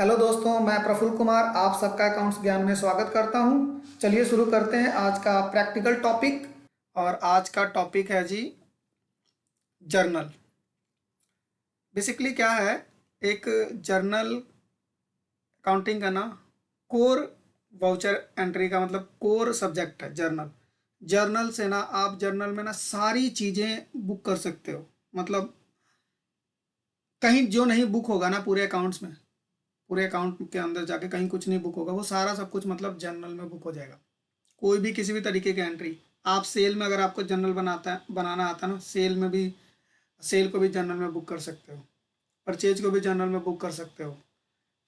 Hello दोस्तों, मैं प्रफुल्ल कुमार आप सबका अकाउंट्स ज्ञान में स्वागत करता हूं। चलिए शुरू करते हैं आज का प्रैक्टिकल टॉपिक। और आज का टॉपिक है जी जर्नल। बेसिकली क्या है, एक जर्नल अकाउंटिंग का ना कोर वाउचर एंट्री का मतलब कोर सब्जेक्ट है जर्नल। जर्नल से ना आप जर्नल में ना सारी चीज़ें बुक कर सकते हो। मतलब कहीं जो नहीं बुक होगा ना पूरे अकाउंट्स में, पूरे अकाउंट के अंदर जाके कहीं कुछ नहीं बुक होगा, वो सारा सब कुछ मतलब जर्नल में बुक हो जाएगा। कोई भी किसी भी तरीके की एंट्री, आप सेल में अगर आपको जर्नल बनाना आता है ना, सेल में भी, सेल को भी जर्नल में बुक कर सकते हो, परचेज को भी जर्नल में बुक कर सकते हो,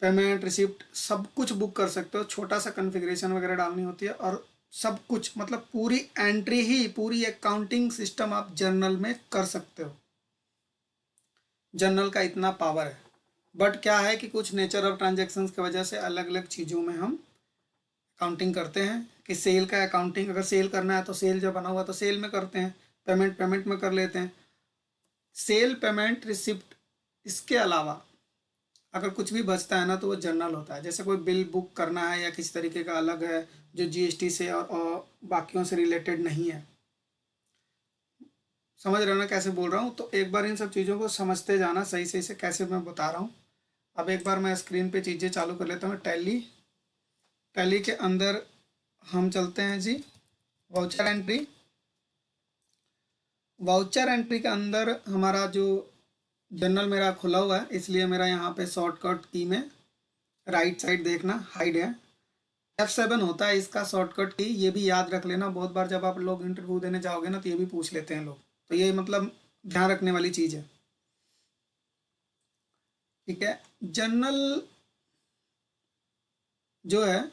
पेमेंट रिसिप्ट सब कुछ बुक कर सकते हो। छोटा सा कन्फिग्रेशन वगैरह डालनी होती है और सब कुछ मतलब पूरी एंट्री ही, पूरी अकाउंटिंग सिस्टम आप जर्नल में कर सकते हो। जर्नल का इतना पावर है। बट क्या है कि कुछ नेचर ऑफ ट्रांजेक्शन्स की वजह से अलग अलग चीज़ों में हम अकाउंटिंग करते हैं। कि सेल का अकाउंटिंग, अगर सेल करना है तो सेल जो बना हुआ तो सेल में करते हैं, पेमेंट पेमेंट में कर लेते हैं, सेल पेमेंट रिसिप्ट। इसके अलावा अगर कुछ भी बचता है ना तो वो जर्नल होता है। जैसे कोई बिल बुक करना है या किसी तरीके का अलग है जो जीएसटी से और बाकियों से रिलेटेड नहीं है। समझ रहे हो ना कैसे बोल रहा हूँ? तो एक बार इन सब चीज़ों को समझते जाना सही सही से कैसे मैं बता रहा हूँ। अब एक बार मैं स्क्रीन पे चीज़ें चालू कर लेता हूँ। टैली, टैली के अंदर हम चलते हैं जी वाउचर एंट्री। वाउचर एंट्री के अंदर हमारा जो जर्नल मेरा खुला हुआ है, इसलिए मेरा यहाँ पे शॉर्टकट की में राइट साइड देखना हाइड है। F7 होता है इसका शॉर्टकट की, ये भी याद रख लेना। बहुत बार जब आप लोग इंटरव्यू देने जाओगे ना तो ये भी पूछ लेते हैं लोग, तो ये मतलब ध्यान रखने वाली चीज़ है। ठीक है, जर्नल जो है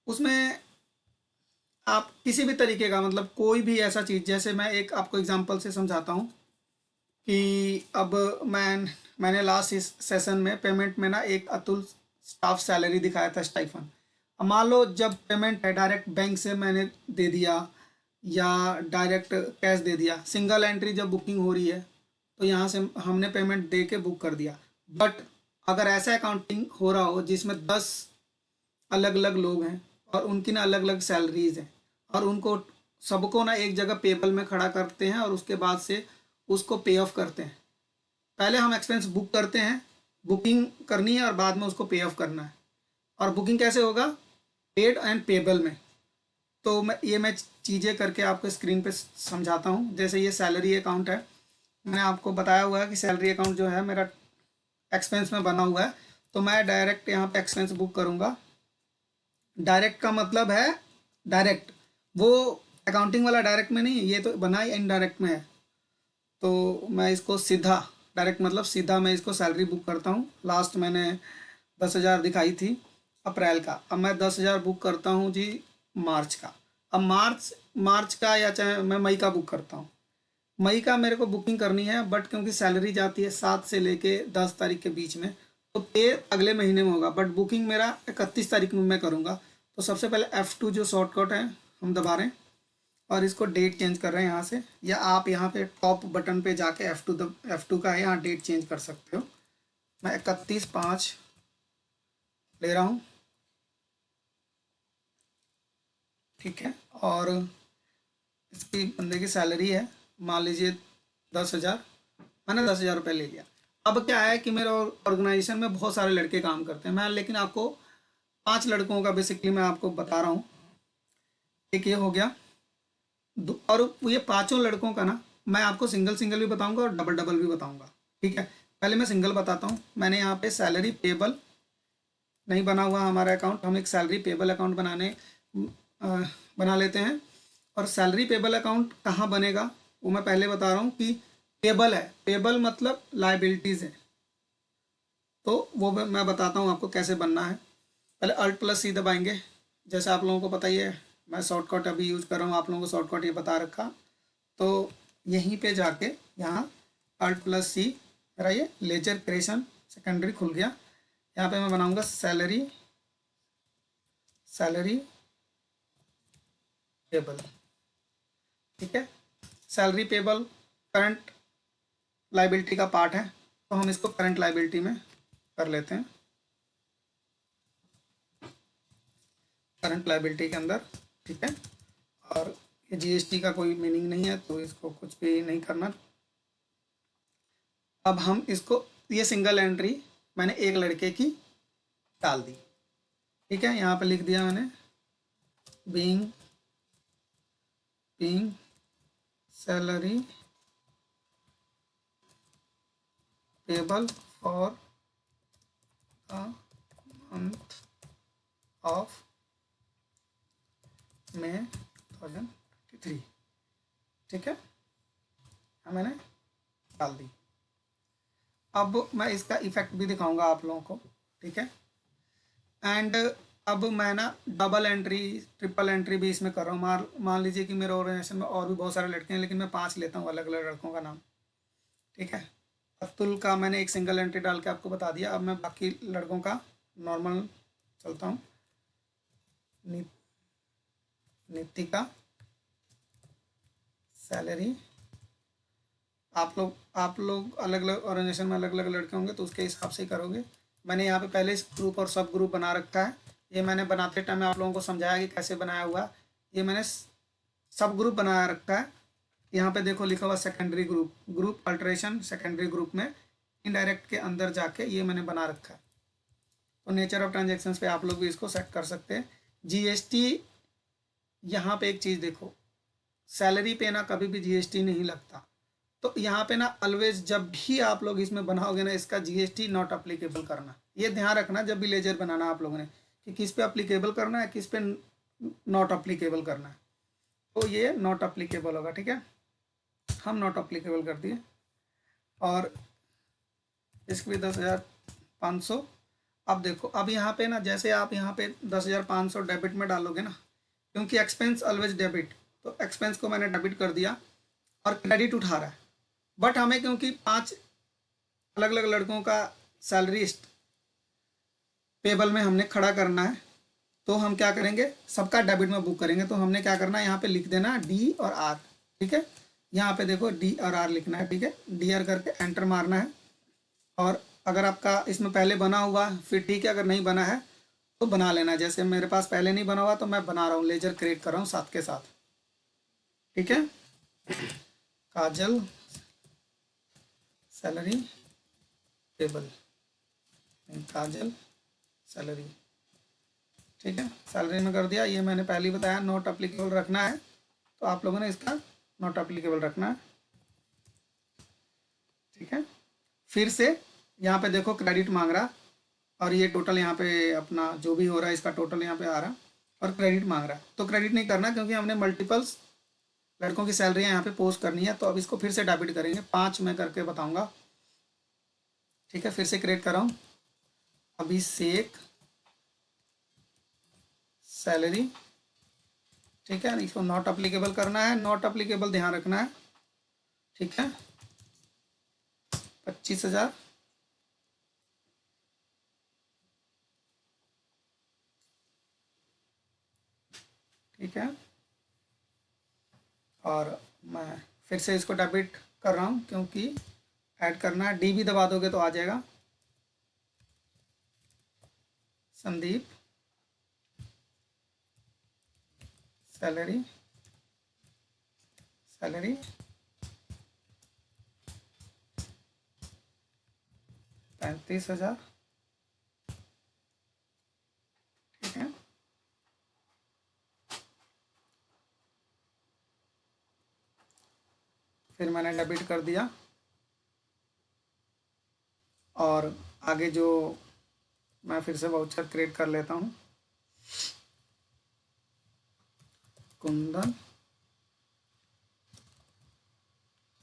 उसमें आप किसी भी तरीके का मतलब कोई भी ऐसा चीज़, जैसे मैं एक आपको एग्जांपल से समझाता हूँ कि अब मैंने लास्ट सेशन में पेमेंट में ना एक अतुल स्टाफ सैलरी दिखाया था, स्टाइफन। अब मान लो जब पेमेंट है डायरेक्ट बैंक से मैंने दे दिया या डायरेक्ट कैश दे दिया, सिंगल एंट्री जब बुकिंग हो रही है तो यहाँ से हमने पेमेंट दे के बुक कर दिया। बट अगर ऐसा अकाउंटिंग हो रहा हो जिसमें 10 अलग अलग लोग हैं और उनकी ना अलग अलग सैलरीज हैं और उनको सबको ना एक जगह पेबल में खड़ा करते हैं और उसके बाद से उसको पे ऑफ करते हैं। पहले हम एक्सपेंस बुक करते हैं, बुकिंग करनी है और बाद में उसको पे ऑफ करना है। और बुकिंग कैसे होगा? पेड एंड पेबल में। तो मैं चीज़ें करके आपको स्क्रीन पे समझाता हूँ। जैसे ये सैलरी अकाउंट है, मैंने आपको बताया हुआ है कि सैलरी अकाउंट जो है मेरा एक्सपेंस में बना हुआ है, तो मैं डायरेक्ट यहाँ पे एक्सपेंस बुक करूँगा। डायरेक्ट का मतलब है डायरेक्ट, वो अकाउंटिंग वाला डायरेक्ट में नहीं, ये तो बना ही इनडायरेक्ट में है। तो मैं इसको सीधा, डायरेक्ट मतलब सीधा मैं इसको सैलरी बुक करता हूँ। लास्ट मैंने 10,000 दिखाई थी अप्रैल का, अब मैं 10,000 बुक करता हूँ जी मार्च का। अब मार्च मार्च का या चाहे मैं मई का बुक करता हूँ, मई का मेरे को बुकिंग करनी है। बट क्योंकि सैलरी जाती है 7 से लेके 10 तारीख के बीच में, तो पे अगले महीने में होगा, बट बुकिंग मेरा 31 तारीख में मैं करूँगा। तो सबसे पहले F2 जो शॉर्टकट है हम दबा रहे हैं और इसको डेट चेंज कर रहे हैं यहाँ से, या आप यहाँ पे टॉप बटन पे जाके F2 का है, यहाँ डेट चेंज कर सकते हो। मैं 31/5 ले रहा हूँ, ठीक है। और इसकी बंदे की सैलरी है मान लीजिए 10,000, मैंने 10,000 रुपये ले लिया। अब क्या है कि मेरे ऑर्गेनाइजेशन में बहुत सारे लड़के काम करते हैं, मैं लेकिन आपको 5 लड़कों का बेसिकली मैं आपको बता रहा हूँ। एक ये हो गया, और ये पांचों लड़कों का ना मैं आपको सिंगल सिंगल भी बताऊंगा और डबल डबल भी बताऊंगा, ठीक है। पहले मैं सिंगल बताता हूँ। मैंने यहाँ पे सैलरी पेबल नहीं बना हुआ हमारा अकाउंट, हम एक सैलरी पेबल अकाउंट अ, बना लेते हैं। और सैलरी पेबल अकाउंट कहाँ बनेगा वो मैं पहले बता रहा हूँ कि पेबल है, पेबल मतलब लाइबिलिटीज़ है। तो वो मैं बताता हूँ आपको कैसे बनना है। पहले Alt+C दबाएंगे, जैसे आप लोगों को पता ही है, मैं शॉर्टकट अभी यूज़ कर रहा हूँ, आप लोगों को शॉर्टकट ये बता रखा। तो यहीं पे जाके यहाँ Alt+C, मेरा ये लेजर क्रिएशन सेकेंडरी खुल गया। यहाँ पे मैं बनाऊंगा सैलरी, सैलरी पेबल, ठीक है। सैलरी पेबल करंट लाइबिलिटी का पार्ट है, तो हम इसको करंट लाइबिलिटी में कर लेते हैं। करंट लायबिलिटी के अंदर, ठीक है। और ये जीएसटी का कोई मीनिंग नहीं है, तो इसको कुछ भी नहीं करना। अब हम इसको, ये सिंगल एंट्री मैंने एक लड़के की डाल दी, ठीक है। यहाँ पे लिख दिया मैंने being being salary payable for the month of May 2023, ठीक है। मैंने डाल दी। अब मैं इसका इफेक्ट भी दिखाऊंगा आप लोगों को, ठीक है। एंड अब मैं ना डबल एंट्री ट्रिपल एंट्री भी इसमें कर रहा हूँ। मान लीजिए कि मेरे ऑर्गेनाइजेशन में और भी बहुत सारे लड़के हैं, लेकिन मैं 5 लेता हूँ अलग अलग लड़कों का नाम, ठीक है। अतुल का मैंने एक सिंगल एंट्री डाल के आपको बता दिया। अब मैं बाकी लड़कों का नॉर्मल चलता हूँ। नितिका सैलरी, आप लोग अलग अलग ऑर्गेनाइजेशन में अलग अलग लड़के होंगे तो उसके हिसाब से ही करोगे। मैंने यहाँ पे पहले ग्रुप और सब ग्रुप बना रखा है। ये मैंने बनाते टाइम आप लोगों को समझाया कि कैसे बनाया हुआ। ये मैंने सब ग्रुप बनाया रखा है। यहाँ पे देखो लिखा हुआ secondary group, group alteration secondary group में इनडायरेक्ट के अंदर जाके ये मैंने बना रखा है। तो नेचर ऑफ ट्रांजेक्शन्स पे आप लोग भी इसको सेट कर सकते हैं। जीएसटी, यहाँ पे एक चीज़ देखो, सैलरी पे ना कभी भी जीएसटी नहीं लगता। तो यहाँ पे ना ऑलवेज जब भी आप लोग इसमें बनाओगे ना, इसका जीएसटी नॉट अप्लीकेबल करना। ये ध्यान रखना जब भी लेजर बनाना आप लोगों ने, कि किस पे अप्लीकेबल करना है, किस पे नॉट अप्लीकेबल करना है। तो ये नॉट अप्लीकेबल होगा, ठीक है। हम नॉट अप्लीकेबल कर दिए। और इसकी भी 10,500। अब देखो, अब यहाँ पे ना जैसे आप यहाँ पे 10,500 डेबिट में डालोगे ना, क्योंकि एक्सपेंस ऑलवेज डेबिट, तो एक्सपेंस को मैंने डेबिट कर दिया और क्रेडिट उठा रहा है। बट हमें क्योंकि 5 अलग अलग लड़कों का सैलरी पेबल में हमने खड़ा करना है, तो हम क्या करेंगे, सबका डेबिट में बुक करेंगे। तो हमने क्या करना है, यहाँ पे लिख देना डी और आर, ठीक है। यहाँ पे देखो डी और आर लिखना है, ठीक है। डी आर करके एंटर मारना है। और अगर आपका इसमें पहले बना हुआ फिर ठीक है, अगर नहीं बना है तो बना लेना। जैसे मेरे पास पहले नहीं बना हुआ तो मैं बना रहा हूँ, लेजर क्रिएट कर रहा हूँ साथ के साथ, ठीक है। काजल सैलरी टेबल, काजल सैलरी, ठीक है। सैलरी में कर दिया। ये मैंने पहले ही बताया नॉट अप्लीकेबल रखना है, तो आप लोगों ने इसका नॉट अप्लीकेबल रखना है, ठीक है। फिर से यहाँ पे देखो क्रेडिट मांग रहा, और ये टोटल यहाँ पे अपना जो भी हो रहा है इसका टोटल यहाँ पे आ रहा, और क्रेडिट मांग रहा है। तो क्रेडिट नहीं करना, क्योंकि हमने मल्टीपल्स लड़कों की सैलरी यहाँ पे पोस्ट करनी है। तो अब इसको फिर से डेबिट करेंगे, 5 मैं करके बताऊंगा, ठीक है। फिर से क्रिएट कर रहा हूँ, अभिषेक सैलरी, ठीक है। इसको नॉट अप्लीकेबल करना है, नॉट अप्लीकेबल ध्यान रखना है, ठीक है। 25,000, ठीक है। और मैं फिर से इसको डेबिट कर रहा हूँ, क्योंकि ऐड करना है। डी भी दबा दोगे तो आ जाएगा। संदीप सैलरी सैलरी 35,000, ठीक है। फिर मैंने डेबिट कर दिया। और आगे जो मैं फिर से वाउचर क्रिएट कर लेता हूँ, कुंदन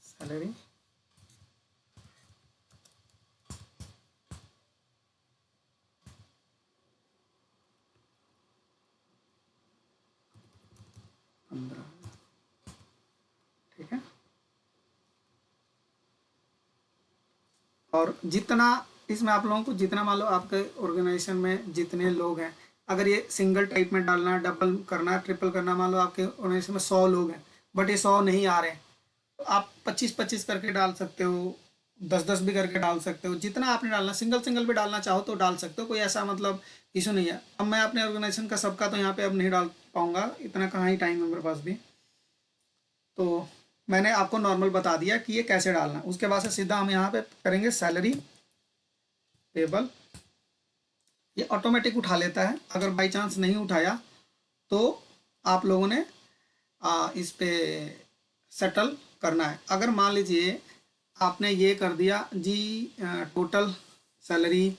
सैलरी, ठीक है। और जितना इसमें आप लोगों को जितना मान लो आपके ऑर्गेनाइजेशन में जितने लोग हैं, अगर ये सिंगल टाइप में डालना है, डबल करना है, ट्रिपल करना, मान लो आपके ऑर्गेनाइजेशन में 100 लोग हैं बट ये 100 नहीं आ रहे हैं, तो आप 25-25 करके डाल सकते हो। दस दस भी करके डाल सकते हो, जितना आपने डालना, सिंगल सिंगल भी डालना चाहो तो डाल सकते हो, कोई ऐसा मतलब इशू नहीं है। अब मैं अपने ऑर्गेनाइजेशन का सबका तो यहाँ पे अब नहीं डाल पाऊंगा, इतना कहाँ ही टाइम है मेरे पास भी। तो मैंने आपको नॉर्मल बता दिया कि ये कैसे डालना है। उसके बाद से सीधा हम यहाँ पे करेंगे सैलरी पेबल। ये ऑटोमेटिक उठा लेता है, अगर बाई चांस नहीं उठाया तो आप लोगों ने इस पे सेटल करना है। अगर मान लीजिए आपने ये कर दिया जी, टोटल सैलरी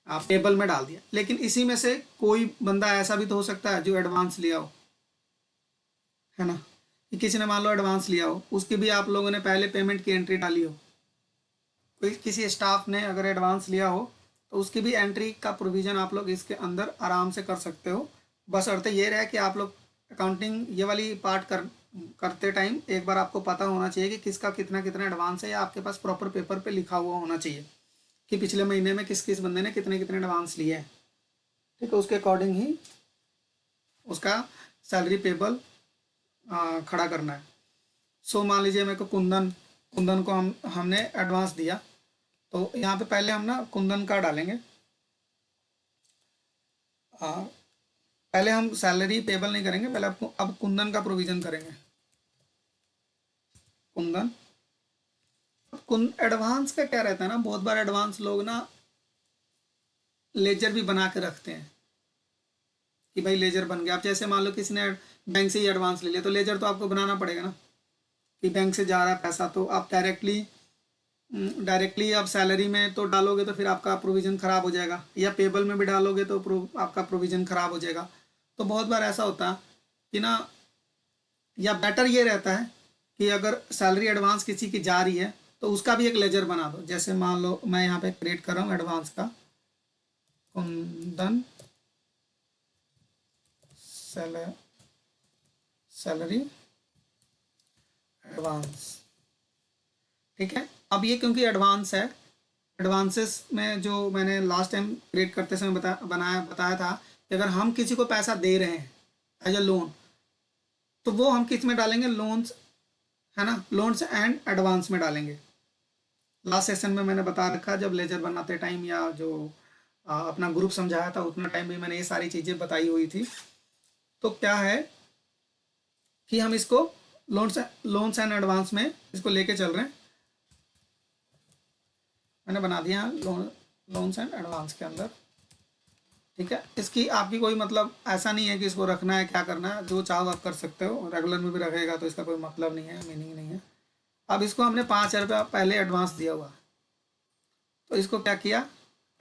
पेबल में डाल दिया, लेकिन इसी में से कोई बंदा ऐसा भी तो हो सकता है जो एडवांस लिया हो, है ना, कि किसी ने मान लो एडवांस लिया हो, उसकी भी आप लोगों ने पहले पेमेंट की एंट्री डाली हो। कोई किसी स्टाफ ने अगर एडवांस लिया हो तो उसकी भी एंट्री का प्रोविज़न आप लोग इसके अंदर आराम से कर सकते हो। बस अर्थ ये रहे कि आप लोग अकाउंटिंग ये वाली पार्ट करते टाइम एक बार आपको पता होना चाहिए कि किसका कितना कितना एडवांस है, या आपके पास प्रॉपर पेपर पे लिखा हुआ होना चाहिए कि पिछले महीने में किस किस बंदे ने कितने कितने एडवांस लिए हैं। ठीक है, उसके अकॉर्डिंग ही उसका सैलरी पेबल खड़ा करना है। सो मान लीजिए मेरे को कुंदन कुंदन को हमने एडवांस दिया, तो यहाँ पे पहले हम ना कुंदन का डालेंगे। पहले हम सैलरी पेबल नहीं करेंगे, पहले आपको अब कुंदन का प्रोविज़न करेंगे। कुंदन एडवांस का क्या रहता है ना, बहुत बार एडवांस लोग ना लेजर भी बना के रखते हैं कि भाई लेजर बन गया। आप जैसे मान लो किसी ने बैंक से ही एडवांस ले लिया, तो लेजर तो आपको बनाना पड़ेगा ना कि बैंक से जा रहा है पैसा, तो आप डायरेक्टली आप सैलरी में तो डालोगे तो फिर आपका प्रोविज़न ख़राब हो जाएगा, या पेबल में भी डालोगे तो आपका प्रोविज़न ख़राब हो जाएगा। तो बहुत बार ऐसा होता है कि ना, या बेटर ये रहता है कि अगर सैलरी एडवांस किसी की जा रही है तो उसका भी एक लेजर बना दो। जैसे मान लो मैं यहाँ पे क्रिएट कर रहा हूँ एडवांस का, कुंदन सैलरी एडवांस। ठीक है, अब ये क्योंकि एडवांस है, एडवांसेस में जो मैंने लास्ट टाइम क्रिएट करते समय बताया था कि अगर हम किसी को पैसा दे रहे हैं एज अ लोन, तो वो हम किस में डालेंगे, लोन्स, है ना, लोन्स एंड एडवांस में डालेंगे। लास्ट सेशन में मैंने बता रखा, जब लेजर बनाते टाइम या जो अपना ग्रुप समझाया था उतना टाइम भी मैंने ये सारी चीज़ें बताई हुई थी। तो क्या है कि हम इसको लोन्स एंड एडवांस में इसको लेके चल रहे हैं। मैंने बना दिया लोन्स एंड एडवांस के अंदर। ठीक है, इसकी आपकी कोई मतलब ऐसा नहीं है कि इसको रखना है, क्या करना है, जो चाहो आप कर सकते हो। रेगुलर में भी रखेगा तो इसका कोई मतलब नहीं है, मीनिंग नहीं है। अब इसको हमने 5,000 रुपया पहले एडवांस दिया हुआ, तो इसको क्या किया,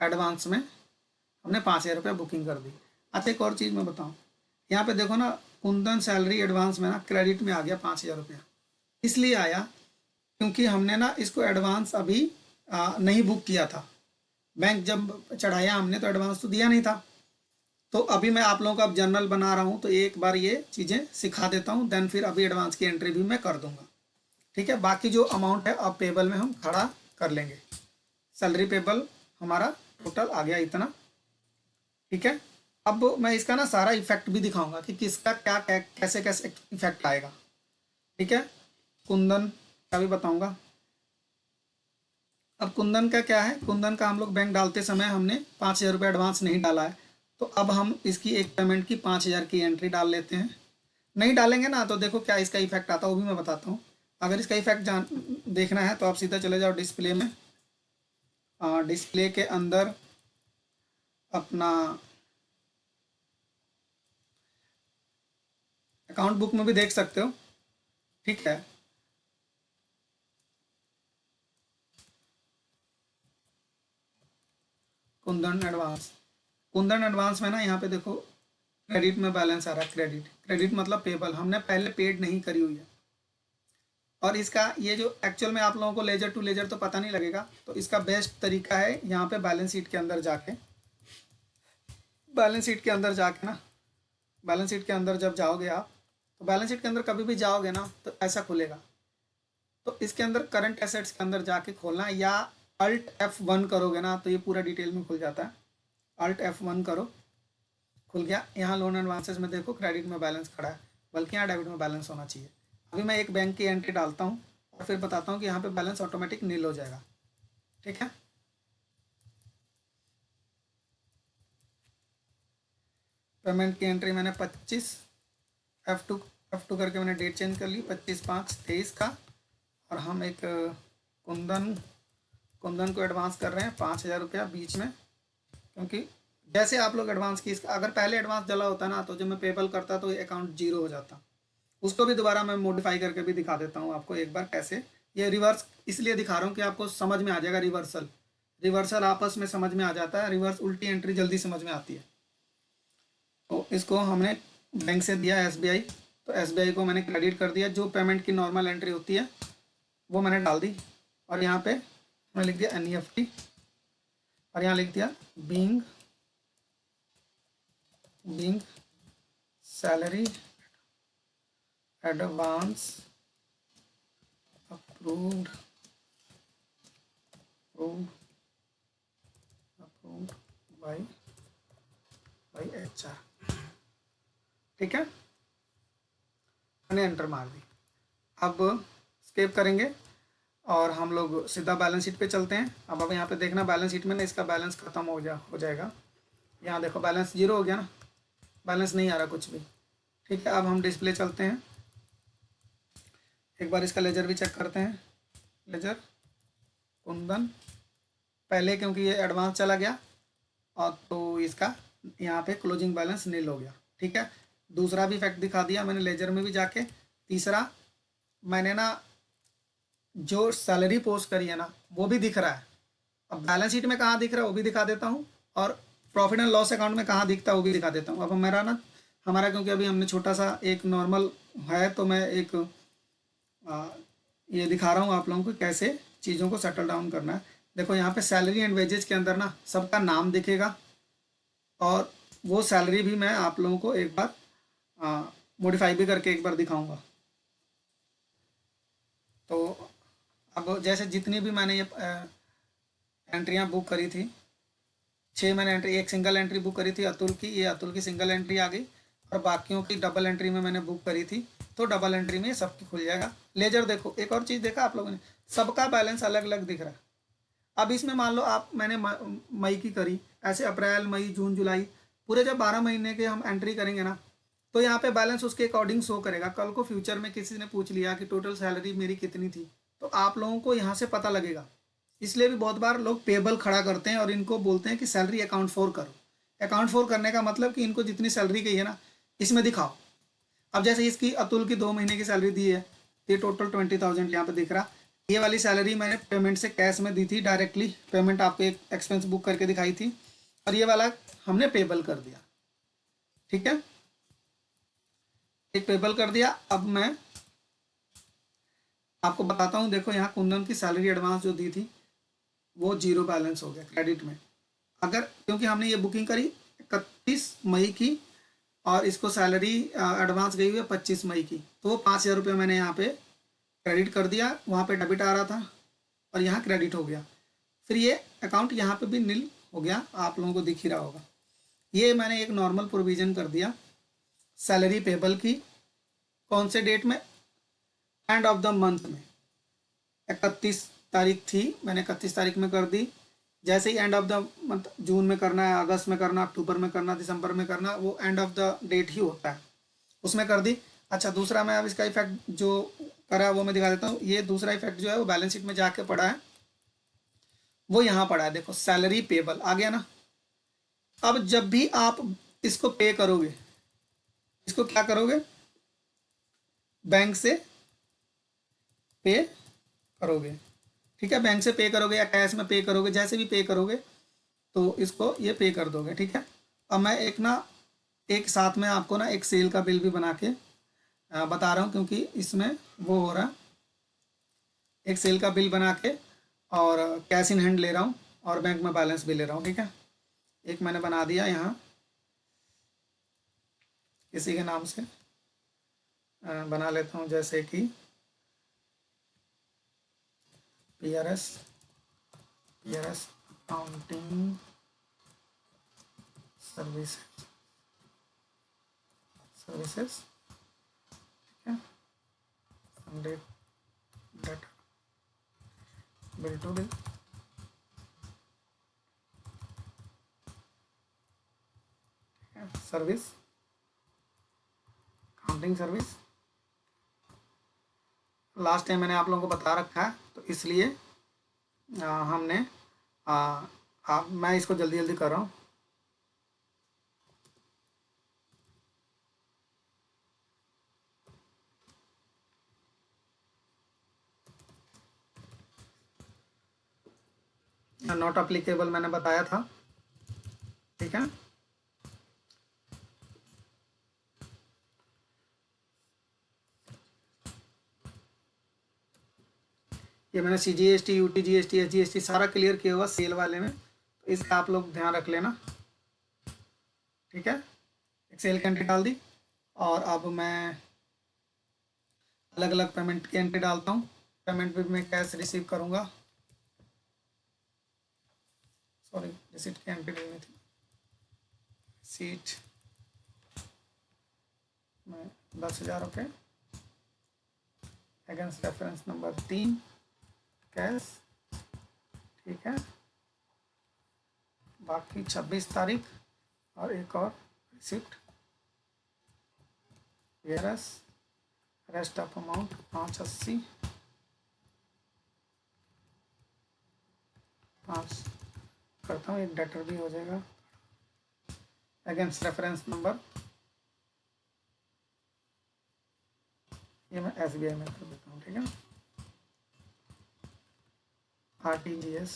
एडवांस में हमने 5,000 रुपया बुकिंग कर दी। अच्छा, एक और चीज़ मैं बताऊँ, यहाँ पे देखो ना, कुंदन सैलरी एडवांस में ना क्रेडिट में आ गया 5,000 रुपया। इसलिए आया क्योंकि हमने ना इसको एडवांस अभी नहीं बुक किया था। बैंक जब चढ़ाया हमने तो एडवांस तो दिया नहीं था। तो अभी मैं आप लोगों का अब जर्नल बना रहा हूँ, तो एक बार ये चीज़ें सिखा देता हूँ, देन फिर अभी एडवांस की एंट्री भी मैं कर दूंगा। ठीक है, बाकी जो अमाउंट है अब पेबल में हम खड़ा कर लेंगे। सैलरी पेबल हमारा टोटल आ गया इतना। ठीक है, अब मैं इसका ना सारा इफेक्ट भी दिखाऊंगा कि किसका क्या कैसे कैसे इफेक्ट आएगा। ठीक है, कुंदन का भी बताऊंगा। अब कुंदन का क्या है, कुंदन का हम लोग बैंक डालते समय हमने 5,000 रुपये एडवांस नहीं डाला है, तो अब हम इसकी एक पेमेंट की 5,000 की एंट्री डाल लेते हैं। नहीं डालेंगे ना तो देखो क्या इसका इफेक्ट आता है, वो भी मैं बताता हूँ। अगर इसका इफेक्ट देखना है तो आप सीधा चले जाओ डिस्प्ले में। डिस्प्ले के अंदर अपना अकाउंट बुक में भी देख सकते हो। ठीक है, कुंदन एडवांस में ना यहाँ पे देखो क्रेडिट में बैलेंस आ रहा है। क्रेडिट मतलब पेबल हमने पहले पेड नहीं करी हुई है। और इसका ये जो एक्चुअल में आप लोगों को लेजर टू लेजर तो पता नहीं लगेगा, तो इसका बेस्ट तरीका है यहाँ पे बैलेंस शीट के अंदर जाके, बैलेंस शीट के अंदर जाके ना, बैलेंस शीट के अंदर जब जाओगे आप, तो बैलेंस शीट के अंदर कभी भी जाओगे ना तो ऐसा खुलेगा। तो इसके अंदर करंट एसेट्स के अंदर जाके खोलना, या अल्ट F1 करोगे ना तो ये पूरा डिटेल में खुल जाता है। अल्ट F1 करो, खुल गया। यहाँ लोन एडवांसेस में देखो क्रेडिट में बैलेंस खड़ा है, बल्कि यहाँ डेबिट में बैलेंस होना चाहिए। अभी मैं एक बैंक की एंट्री डालता हूँ और फिर बताता हूँ कि यहाँ पे बैलेंस ऑटोमेटिक नील हो जाएगा। ठीक है। पेमेंट की एंट्री मैंने 25 F2 करके मैंने डेट चेंज कर ली, 25/5/23 का। और हम एक कुंदन कुंदन को एडवांस कर रहे हैं 5,000 रुपया बीच में, क्योंकि जैसे आप लोग एडवांस की, इसका अगर पहले एडवांस डला होता ना तो जब मैं पेबल करता तो ये अकाउंट जीरो हो जाता। उसको भी दोबारा मैं मॉडिफाई करके भी दिखा देता हूँ आपको एक बार कैसे। ये रिवर्स इसलिए दिखा रहा हूँ कि आपको समझ में आ जाएगा। रिवर्सल रिवर्सल आपस में समझ में आ जाता है, रिवर्स उल्टी एंट्री जल्दी समझ में आती है। तो इसको हमने बैंक से दिया SBI, तो SBI को मैंने क्रेडिट कर दिया। जो पेमेंट की नॉर्मल एंट्री होती है वो मैंने डाल दी, और यहाँ पे मैंने लिख दिया NEFT, और यहाँ लिख दिया being salary advance approved approved by HR। ठीक है, मैंने एंटर मार दी। अब स्केप करेंगे और हम लोग सीधा बैलेंस शीट पे चलते हैं। अब यहाँ पे देखना बैलेंस शीट में ना इसका बैलेंस ख़त्म हो जाएगा। यहाँ देखो बैलेंस जीरो हो गया ना, बैलेंस नहीं आ रहा कुछ भी। ठीक है, अब हम डिस्प्ले चलते हैं, एक बार इसका लेजर भी चेक करते हैं। लेजर कुंदन पहले, क्योंकि ये एडवांस चला गया और तो इसका यहाँ पे क्लोजिंग बैलेंस नील हो गया। ठीक है, दूसरा भी फैक्ट दिखा दिया मैंने लेजर में भी जाके। तीसरा, मैंने ना जो सैलरी पोस्ट करी है ना वो भी दिख रहा है। अब बैलेंस शीट में कहाँ दिख रहा है वो भी दिखा देता हूँ, और प्रॉफिट एंड लॉस अकाउंट में कहाँ दिखता है वो भी दिखा देता हूँ। अब मेरा ना हमारा, क्योंकि अभी हमने छोटा सा एक नॉर्मल है, तो मैं एक ये दिखा रहा हूँ आप लोगों को कैसे चीज़ों को सेटल डाउन करना है। देखो यहाँ पे सैलरी एंड वेजेज के अंदर ना सबका नाम दिखेगा, और वो सैलरी भी मैं आप लोगों को एक बार मॉडिफाई भी करके एक बार दिखाऊंगा। तो अब जैसे जितनी भी मैंने ये एंट्रियाँ बुक करी थी, 6 मैंने एंट्री, एक सिंगल एंट्री बुक करी थी अतुल की, ये अतुल की सिंगल एंट्री आ गई, और बाकियों की डबल एंट्री में मैंने बुक करी थी, तो डबल एंट्री में सबकी खुल जाएगा। लेजर देखो, एक और चीज़ देखा आप लोगों ने, सबका बैलेंस अलग अलग दिख रहा है। अब इसमें मान लो आप, मैंने मई की करी, ऐसे अप्रैल मई जून जुलाई पूरे जब 12 महीने के हम एंट्री करेंगे ना, तो यहाँ पे बैलेंस उसके अकॉर्डिंग शो करेगा। कल को फ्यूचर में किसी ने पूछ लिया कि टोटल सैलरी मेरी कितनी थी, तो आप लोगों को यहाँ से पता लगेगा। इसलिए भी बहुत बार लोग पेबल खड़ा करते हैं और इनको बोलते हैं कि सैलरी अकाउंट फॉर करो। अकाउंट फॉर करने का मतलब कि इनको जितनी सैलरी गई है ना इसमें दिखाओ। अब जैसे इसकी अतुल की 2 महीने की सैलरी दी है, ये टोटल 20,000 यहाँ पे दिख रहा। ये वाली सैलरी मैंने पेमेंट से कैश में दी थी, डायरेक्टली पेमेंट आपको एक एक्सपेंस बुक करके दिखाई थी, और ये वाला हमने पेबल कर दिया। ठीक है, एक पेबल कर दिया। अब मैं आपको बताता हूँ, देखो यहाँ कुंदन की सैलरी एडवांस जो दी थी वो जीरो बैलेंस हो गया क्रेडिट में। अगर, क्योंकि हमने ये बुकिंग करी 31 मई की, और इसको सैलरी एडवांस गई हुई है 25 मई की, तो वो 5,000 रुपये मैंने यहाँ पे क्रेडिट कर दिया। वहाँ पे डेबिट आ रहा था और यहाँ क्रेडिट हो गया। फिर ये अकाउंट यहाँ पे भी नील हो गया, आप लोगों को दिख ही रहा होगा। ये मैंने एक नॉर्मल प्रोविज़न कर दिया सैलरी पेबल की। कौन से डेट में? एंड ऑफ द मंथ में। 31 तारीख थी, मैंने 31 तारीख में कर दी। जैसे ही एंड ऑफ द मंथ, जून में करना है, अगस्त में करना, अक्टूबर में करना, दिसंबर में करना, वो एंड ऑफ द डेट ही होता है, उसमें कर दी। अच्छा, दूसरा मैं अब इसका इफेक्ट जो करा वो मैं दिखा देता हूँ। ये दूसरा इफेक्ट जो है वो बैलेंस शीट में जाके पड़ा है, वो यहाँ पड़ा है। देखो सैलरी पेबल आ गया ना। अब जब भी आप इसको पे करोगे, इसको क्या करोगे, बैंक से पे करोगे। ठीक है, बैंक से पे करोगे या कैश में पे करोगे, जैसे भी पे करोगे तो इसको ये पे कर दोगे। ठीक है, अब मैं एक साथ में आपको ना एक सेल का बिल भी बना के बता रहा हूँ, क्योंकि इसमें वो हो रहा, एक सेल का बिल बना के और कैश इन हैंड ले रहा हूँ और बैंक में बैलेंस भी ले रहा हूँ। ठीक है, एक मैंने बना दिया यहाँ किसी के नाम से, बना लेता हूँ, जैसे कि PRS अकाउंटिंग सर्विसेज। ठीक है, date data bill to bill service, counting service. Last time मैंने आप लोगों को बता रखा है तो इसलिए हमने मैं इसको जल्दी जल्दी कर रहा हूँ। नॉट अप्लीकेबल मैंने बताया था, ठीक है। ये मैंने CGST, UT, GST, SGST सारा क्लियर किया हुआ सेल वाले में, तो इसका आप लोग ध्यान रख लेना, ठीक है। एक सेल की एंट्री डाल दी और अब मैं अलग अलग पेमेंट की एंट्री डालता हूँ। पेमेंट भी मैं कैश रिसीव करूँगा, सॉरी रिसीट की एंट्री देनी थी। सीट में 10,000 रुपये अगेंस्ट रेफरेंस नंबर 3 कैश, ठीक है। बाकी 26 तारीख और एक और रिसिप्ट, वेयरस रेस्ट ऑफ अमाउंट 580, 5 करता हूँ, एक डेटर भी हो जाएगा अगेंस्ट रेफरेंस नंबर, ये मैं SBI में कर देता हूँ, ठीक है। RTGS,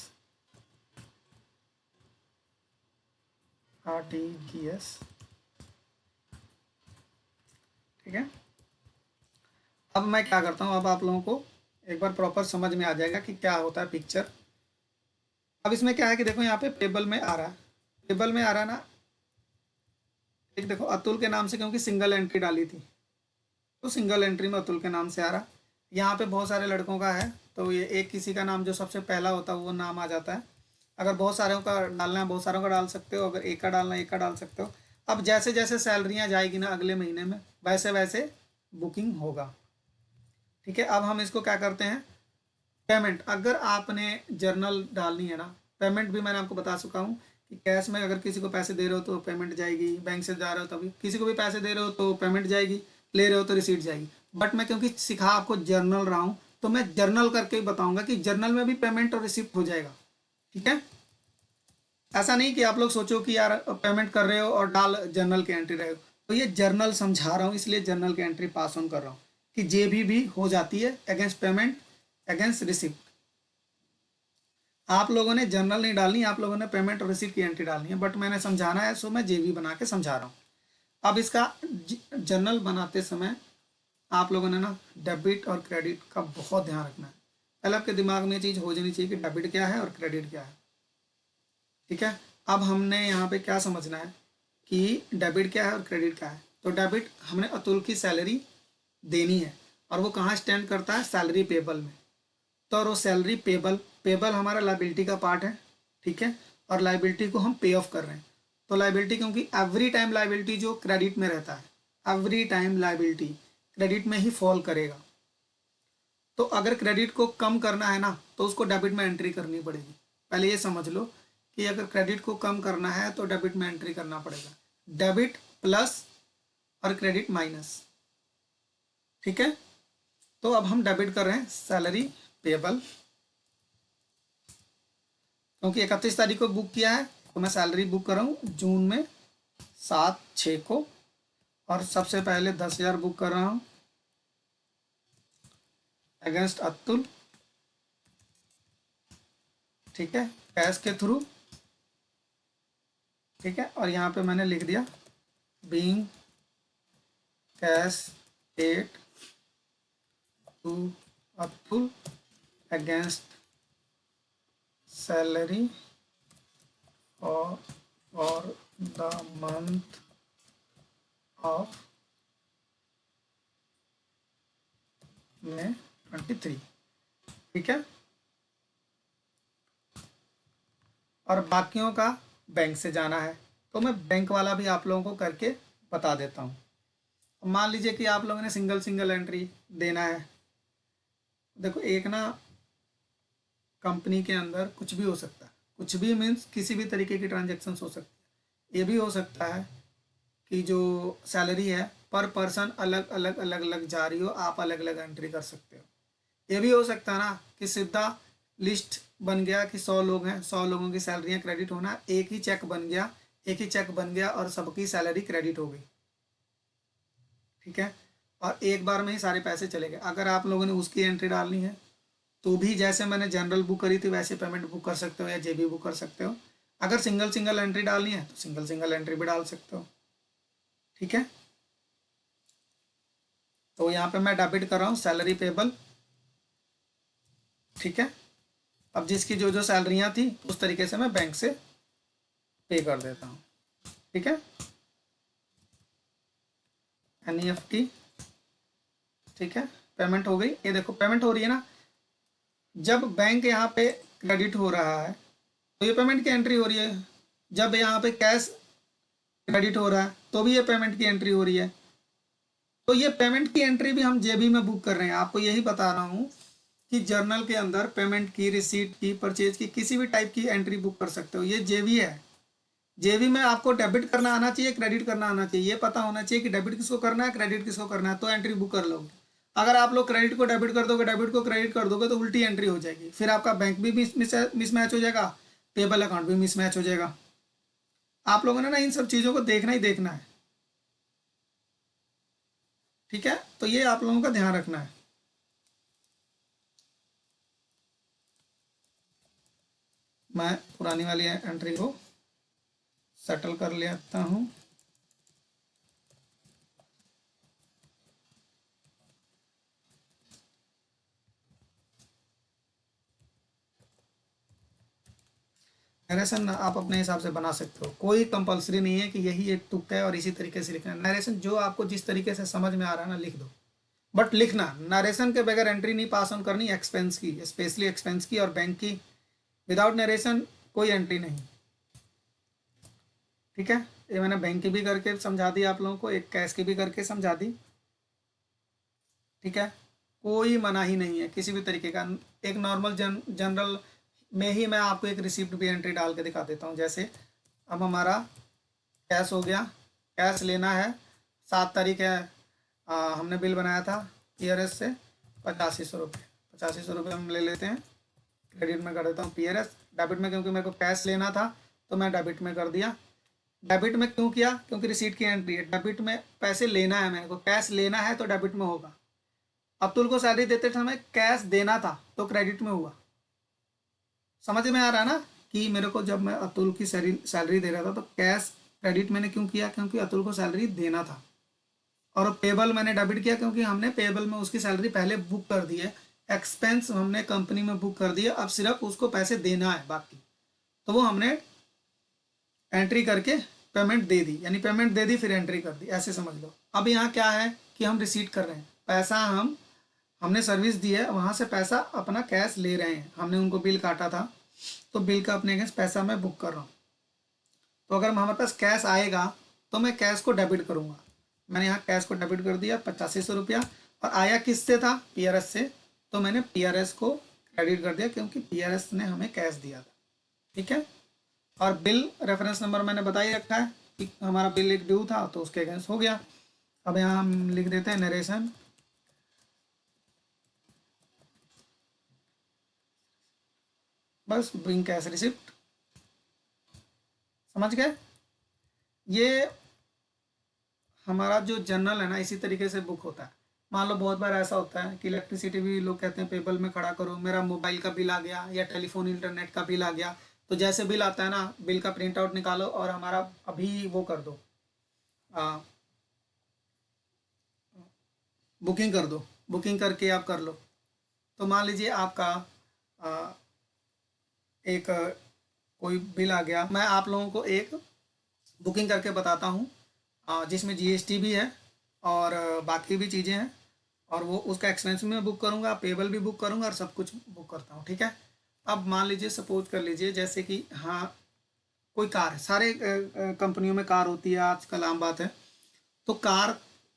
ठीक है। अब मैं क्या करता हूँ, अब आप लोगों को एक बार प्रॉपर समझ में आ जाएगा कि क्या होता है पिक्चर। अब इसमें क्या है कि देखो यहाँ पे पेबल में आ रहा है, पेबल में आ रहा है ना, एक देखो अतुल के नाम से, क्योंकि सिंगल एंट्री डाली थी तो सिंगल एंट्री में अतुल के नाम से आ रहा। यहाँ पे बहुत सारे लड़कों का है तो ये एक किसी का नाम जो सबसे पहला होता है वो नाम आ जाता है। अगर बहुत सारों का डालना है बहुत सारों का डाल सकते हो, अगर एक का डालना है एक का डाल सकते हो। अब जैसे जैसे सैलरियाँ जाएगी ना अगले महीने में वैसे वैसे बुकिंग होगा, ठीक है। अब हम इसको क्या करते हैं, पेमेंट अगर आपने जर्नल डालनी है ना, पेमेंट भी मैंने आपको बता चुका हूँ कि कैश में अगर किसी को पैसे दे रहे हो तो पेमेंट जाएगी, बैंक से जा रहे हो तभी किसी को भी पैसे दे रहे हो तो पेमेंट जाएगी, ले रहे हो तो रिसीट जाएगी। बट मैं क्योंकि सिखा आपको जर्नल रहा हूँ तो मैं जर्नल करके ही बताऊंगा कि जर्नल में भी पेमेंट और रिसिप्ट हो जाएगा, ठीक है। ऐसा नहीं कि आप लोग सोचो कि यार पेमेंट कर रहे हो और डाल जर्नल की एंट्री रहे हो, तो ये जर्नल समझा रहा हूँ इसलिए जर्नल की एंट्री पास ऑन कर रहा हूँ कि JB भी हो जाती है अगेंस्ट पेमेंट अगेंस्ट रिसिप्ट। आप लोगों ने जर्नल नहीं डालनी, आप लोगों ने पेमेंट और रिसिप्ट की एंट्री डालनी है, बट मैंने समझाना है सो मैं JB बना के समझा रहा हूँ। अब इसका जर्नल बनाते समय आप लोगों ने ना डेबिट और क्रेडिट का बहुत ध्यान रखना है। पहले आपके दिमाग में ये चीज़ हो जानी चाहिए कि डेबिट क्या है और क्रेडिट क्या है, ठीक है। अब हमने यहाँ पे क्या समझना है कि डेबिट क्या है और क्रेडिट क्या है। तो डेबिट हमने अतुल की सैलरी देनी है और वो कहाँ स्टैंड करता है, सैलरी पेबल में। तो और वो सैलरी पेबल, पेबल हमारा लाइबिलिटी का पार्ट है, ठीक है। और लाइबिलिटी को हम पे ऑफ कर रहे हैं। तो लाइबिलिटी क्योंकि एवरी टाइम लाइबिलिटी जो क्रेडिट में रहता है, एवरी टाइम लाइबिलिटी क्रेडिट में ही फॉल करेगा। तो अगर क्रेडिट को कम करना है ना तो उसको डेबिट में एंट्री करनी पड़ेगी। पहले ये समझ लो कि अगर क्रेडिट को कम करना है तो डेबिट में एंट्री करना पड़ेगा, डेबिट प्लस और क्रेडिट माइनस, ठीक है। तो अब हम डेबिट कर रहे हैं सैलरी पेबल, क्योंकि 31 तारीख को बुक किया है तो मैं सैलरी बुक कर रहा हूँ जून में 7/6 को, और सबसे पहले 10,000 बुक कर रहा हूँ अगेंस्ट अतुल, ठीक है, कैश के थ्रू, ठीक है। और यहाँ पे मैंने लिख दिया being cash paid to Atul against salary और द मंथ ऑफ में 23, ठीक है। और बाकियों का बैंक से जाना है तो मैं बैंक वाला भी आप लोगों को करके बता देता हूँ। मान लीजिए कि आप लोगों ने सिंगल सिंगल एंट्री देना है। देखो एक ना कंपनी के अंदर कुछ भी हो सकता है, कुछ भी मीन्स किसी भी तरीके की ट्रांजेक्शन हो सकती है। ये भी हो सकता है की जो सैलरी है पर पर्सन अलग अलग अलग अलग जा रही हो, आप अलग अलग एंट्री कर सकते हो। ये भी हो सकता है ना कि सीधा लिस्ट बन गया कि 100 लोग हैं, 100 लोगों की सैलरियाँ क्रेडिट होना, एक ही चेक बन गया, एक ही चेक बन गया और सबकी सैलरी क्रेडिट हो गई, ठीक है, और एक बार में ही सारे पैसे चले गए। अगर आप लोगों ने उसकी एंट्री डालनी है तो भी जैसे मैंने जनरल बुक करी थी वैसे पेमेंट बुक कर सकते हो या जेबी बुक कर सकते हो। अगर सिंगल सिंगल एंट्री डालनी है तो सिंगल सिंगल एंट्री भी डाल सकते हो, ठीक है। तो यहाँ पे मैं डेबिट कर रहा हूँ सैलरी पेबल, ठीक है। अब जिसकी जो जो सैलरियाँ थी उस तरीके से मैं बैंक से पे कर देता हूँ, ठीक है। NEFT, ठीक है, पेमेंट हो गई। ये देखो पेमेंट हो रही है ना। जब बैंक यहाँ पे क्रेडिट हो रहा है तो ये पेमेंट की एंट्री हो रही है, जब यहाँ पे कैश क्रेडिट हो रहा है तो भी ये पेमेंट की एंट्री हो रही है। तो ये पेमेंट की एंट्री भी हम जेबी में बुक कर रहे हैं। आपको यही बता रहा हूँ कि जर्नल के अंदर पेमेंट की, रिसीट की, परचेज की, किसी भी टाइप की एंट्री बुक कर सकते हो। ये जेबी है। जेबी में आपको डेबिट करना आना चाहिए, क्रेडिट करना आना चाहिए। ये पता होना चाहिए कि डेबिट किसको करना है, क्रेडिट किसको करना है, तो एंट्री बुक कर लोगे। अगर आप लोग क्रेडिट को डेबिट कर दोगे, डेबिट को क्रेडिट कर दोगे तो उल्टी एंट्री हो जाएगी, फिर आपका बैंक भी मिसमैच हो जाएगा, पेबल अकाउंट भी मिसमैच हो जाएगा। आप लोगों ने ना इन सब चीज़ों को देखना ही देखना है, ठीक है। तो ये आप लोगों का ध्यान रखना है। मैं पुरानी वाली एंट्री को सेटल कर लेता हूँ। नरेशन आप अपने हिसाब से बना सकते हो, कोई कंपलसरी नहीं है कि यही एक तुक है और इसी तरीके से लिखना है। नरेशन जो आपको जिस तरीके से समझ में आ रहा है ना लिख दो, बट लिखना नरेशन के बगैर एंट्री नहीं पास ऑन करनी। एक्सपेंस की, स्पेशली एक्सपेंस की और बैंक की, विदाउट नरेशन कोई एंट्री नहीं, ठीक है। ये मैंने बैंक की भी करके समझा दी आप लोगों को, एक कैश की भी करके समझा दी, ठीक है। कोई मनाही नहीं है किसी भी तरीके का। एक नॉर्मल जनरल में ही मैं आपको एक रिसिप्ट भी एंट्री डाल के दिखा देता हूँ। जैसे अब हमारा कैश हो गया, कैश लेना है, 7 तारीख है, हमने बिल बनाया था PRS से 8500 रुपये, 8500 रुपये हम ले लेते हैं, क्रेडिट में कर देता हूँ PRS। डेबिट में क्योंकि मेरे को कैश लेना था तो मैं डेबिट में कर दिया। डेबिट में क्यों किया, क्योंकि रिसीट की एंट्री है। डेबिट में पैसे लेना है, मेरे को कैश लेना है तो डेबिट में होगा। अब्दुल को सैलरी देते समय कैश देना था तो क्रेडिट में हुआ। समझ में आ रहा है ना कि मेरे को जब मैं अतुल की सैलरी दे रहा था तो कैश क्रेडिट मैंने क्यों किया, क्योंकि अतुल को सैलरी देना था। और पेबल मैंने डेबिट किया क्योंकि हमने पेबल में उसकी सैलरी पहले बुक कर दी है, एक्सपेंस हमने कंपनी में बुक कर दिया, अब सिर्फ उसको पैसे देना है बाकी, तो वो हमने एंट्री करके पेमेंट दे दी, यानी पेमेंट दे दी फिर एंट्री कर दी, ऐसे समझ लो। अब यहाँ क्या है कि हम रिसीट कर रहे हैं, पैसा हमने सर्विस दी है, वहाँ से पैसा अपना कैश ले रहे हैं। हमने उनको बिल काटा था तो बिल का अपने अगेंस्ट पैसा मैं बुक कर रहा हूँ। तो अगर हमारे पास कैश आएगा तो मैं कैश को डेबिट करूँगा। मैंने यहाँ कैश को डेबिट कर दिया 8500 रुपया, और आया किससे था, PRS से, तो मैंने PRS को क्रेडिट कर दिया क्योंकि PRS ने हमें कैश दिया था, ठीक है। और बिल रेफरेंस नंबर मैंने बता ही रखा है कि हमारा बिल एक ड्यू था तो उसके अगेंस्ट हो गया। अब यहाँ हम लिख देते हैं नरेशन, बस ब्रिंग कैश रिसिप्ट, समझ गए। ये हमारा जो जर्नल है ना इसी तरीके से बुक होता है। मान लो बहुत बार ऐसा होता है कि इलेक्ट्रिसिटी भी लोग कहते हैं पेबल में खड़ा करो, मेरा मोबाइल का बिल आ गया या टेलीफोन इंटरनेट का बिल आ गया, तो जैसे बिल आता है ना बिल का प्रिंट आउट निकालो और हमारा अभी वो कर दो, बुकिंग कर दो, बुकिंग करके आप कर लो। तो मान लीजिए आपका आ, एक कोई बिल आ गया, मैं आप लोगों को एक बुकिंग करके बताता हूँ, जिसमें GST भी है और बाकी भी चीज़ें हैं, और वो उसका एक्सपेंस भी मैं बुक करूँगा, पेबल भी बुक करूँगा और सब कुछ बुक करता हूँ, ठीक है। अब मान लीजिए सपोज कर लीजिए जैसे कि हाँ कोई कार है, सारे कंपनियों में कार होती है आजकल, आम बात है। तो कार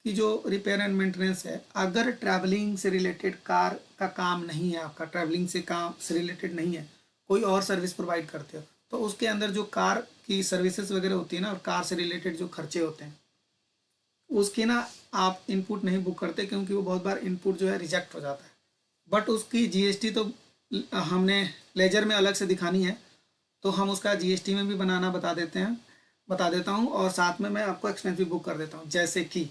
की जो रिपेयर एंड मेंटेनेंस है, अगर ट्रैवलिंग से रिलेटेड कार का काम नहीं है, आपका ट्रैवलिंग से काम से रिलेटेड नहीं है, कोई और सर्विस प्रोवाइड करते हो, तो उसके अंदर जो कार की सर्विसेज वगैरह होती है ना और कार से रिलेटेड जो खर्चे होते हैं उसकी ना आप इनपुट नहीं बुक करते, क्योंकि वो बहुत बार इनपुट जो है रिजेक्ट हो जाता है। बट उसकी जीएसटी तो हमने लेजर में अलग से दिखानी है, तो हम उसका जीएसटी में भी बनाना बता देता हूँ, और साथ में मैं आपको एक्सपेंस भी बुक कर देता हूँ। जैसे कि